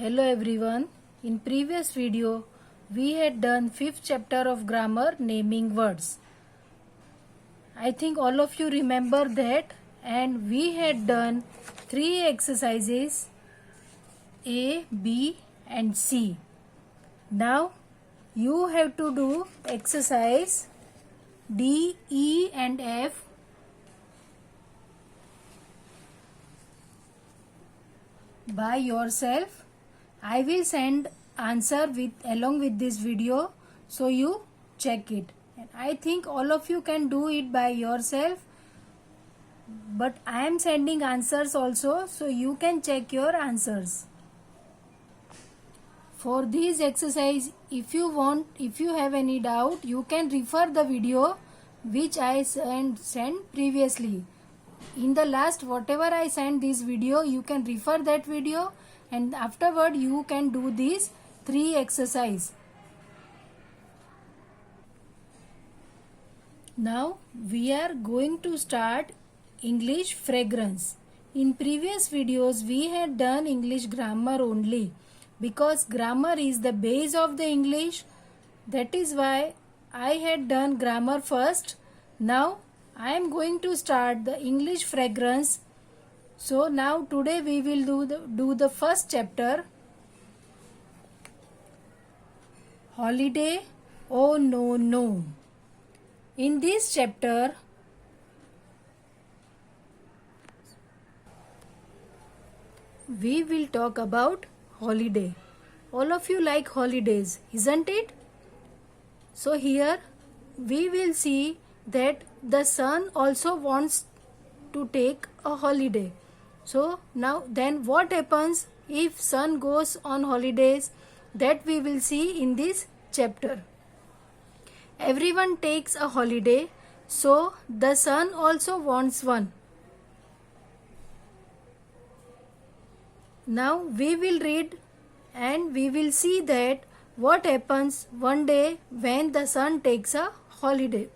Hello everyone. In previous video we had done 5th chapter of grammar, naming words. I think all of you remember that, and we had done 3 exercises A, B and C. Now you have to do exercise D, E and F by yourself. I will send answer along with this video, so you check it. And I think all of you can do it by yourself, but I am sending answers also, so you can check your answers. For this exercise, if you have any doubt, you can refer the video which I sent previously. In the last whatever I sent this video, you can refer that video, and afterward you can do these 3 exercise. Now we are going to start English fragrance. In previous videos we had done English grammar only, because grammar is the base of the English. That is why I had done grammar first. Now I am going to start the English fragrance. So now today we will do the first chapter, holiday. Oh no no. In this chapter we will talk about holiday. All of you like holidays, isn't it? So here we will see that the sun also wants to take a holiday. So now then what happens if sun goes on holidays, that we will see in this chapter. Everyone takes a holiday, so the sun also wants one. Now we will read and we will see that what happens one day when the sun takes a holiday.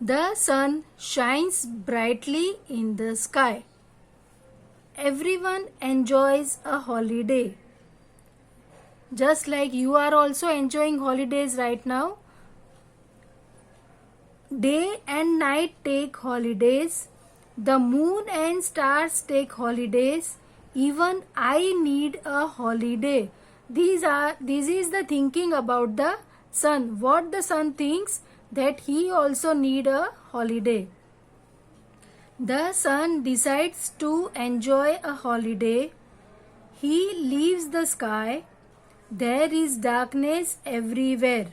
The sun shines brightly in the sky. Everyone enjoys a holiday. Just like you are also enjoying holidays right now. Day and night take holidays. The moon and stars take holidays. Even I need a holiday. This is the thinking about the sun. What the sun thinks, that he also need a holiday. The sun decides to enjoy a holiday. He leaves the sky. There is darkness everywhere.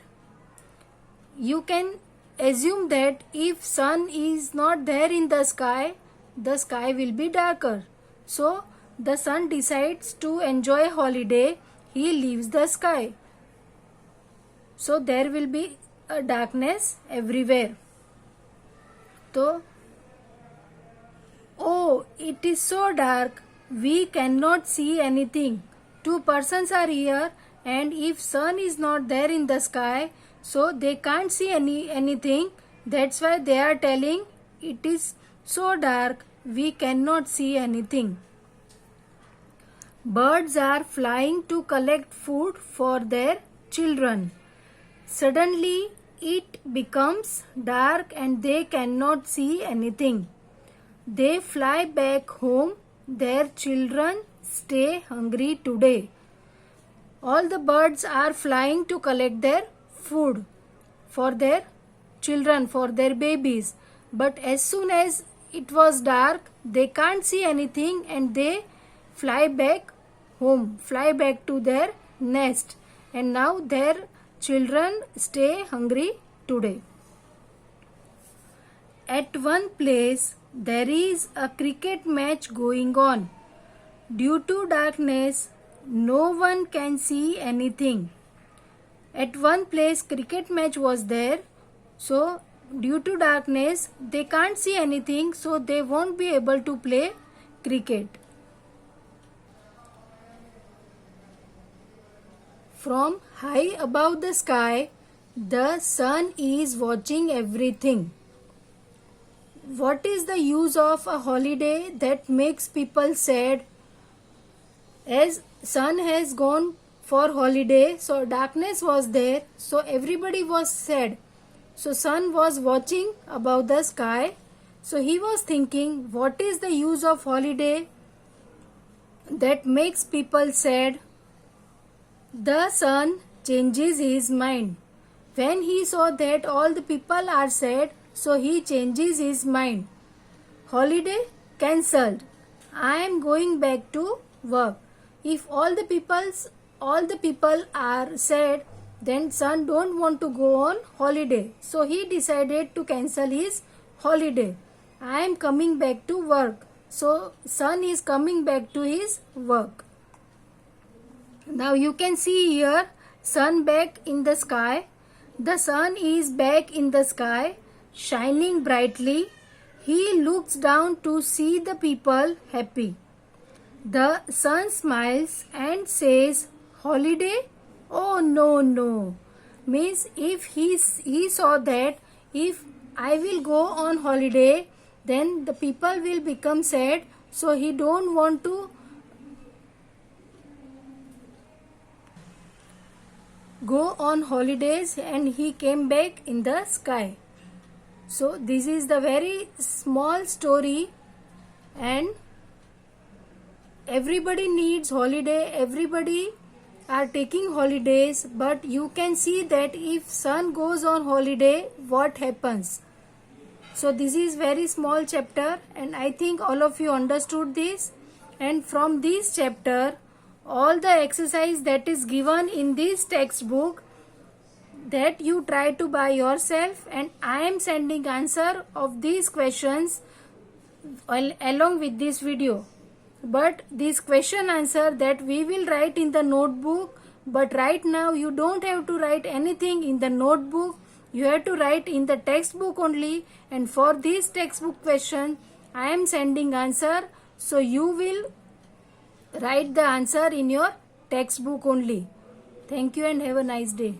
You can assume that if sun is not there in the sky will be darker. So the sun decides to enjoy holiday. He leaves the sky. So there will be a darkness everywhere. So, oh, it is so dark, we cannot see anything. 2 persons are here, and if sun is not there in the sky, so they can't see anything. That's why they are telling it is so dark, we cannot see anything. Birds are flying to collect food for their children. Suddenly it becomes dark and they cannot see anything. They fly back home. Their children stay hungry today. All the birds are flying to collect their food for their children, for their babies. But as soon as it was dark, they can't see anything and they fly back home, fly back to their nest. And now their children stay hungry today. At one place there is a cricket match going on. Due to darkness, no one can see anything. At one place cricket match was there, so due to darkness they can't see anything, so they won't be able to play cricket. From high above the sky, the sun is watching everything. What is the use of a holiday that makes people sad? As sun has gone for holiday, so darkness was there, so everybody was sad. So sun was watching above the sky, so he was thinking, what is the use of holiday that makes people sad? The sun changes his mind. When he saw that all the people are sad, so he changes his mind. Holiday cancelled. I am going back to work. If all the people are sad, then sun don't want to go on holiday. So he decided to cancel his holiday. I am coming back to work. So sun is coming back to his work. Now you can see here sun back in the sky. The sun is back in the sky, shining brightly. He looks down to see the people happy. The sun smiles and says, holiday? Oh no, no. Means if he saw that if I will go on holiday, then the people will become sad. So he don't want to go on holidays, and he came back in the sky. So this is the very small story, and everybody needs holiday, everybody are taking holidays, but you can see that if sun goes on holiday, what happens. So this is very small chapter, and I think all of you understood this. And from this chapter, all the exercise that is given in this textbook, that you try to by yourself, and I am sending answer of these questions along with this video. But this question answer that we will write in the notebook, but right now you don't have to write anything in the notebook. You have to write in the textbook only, and for this textbook question I am sending answer, so you will write the answer in your textbook only. Thank you and have a nice day.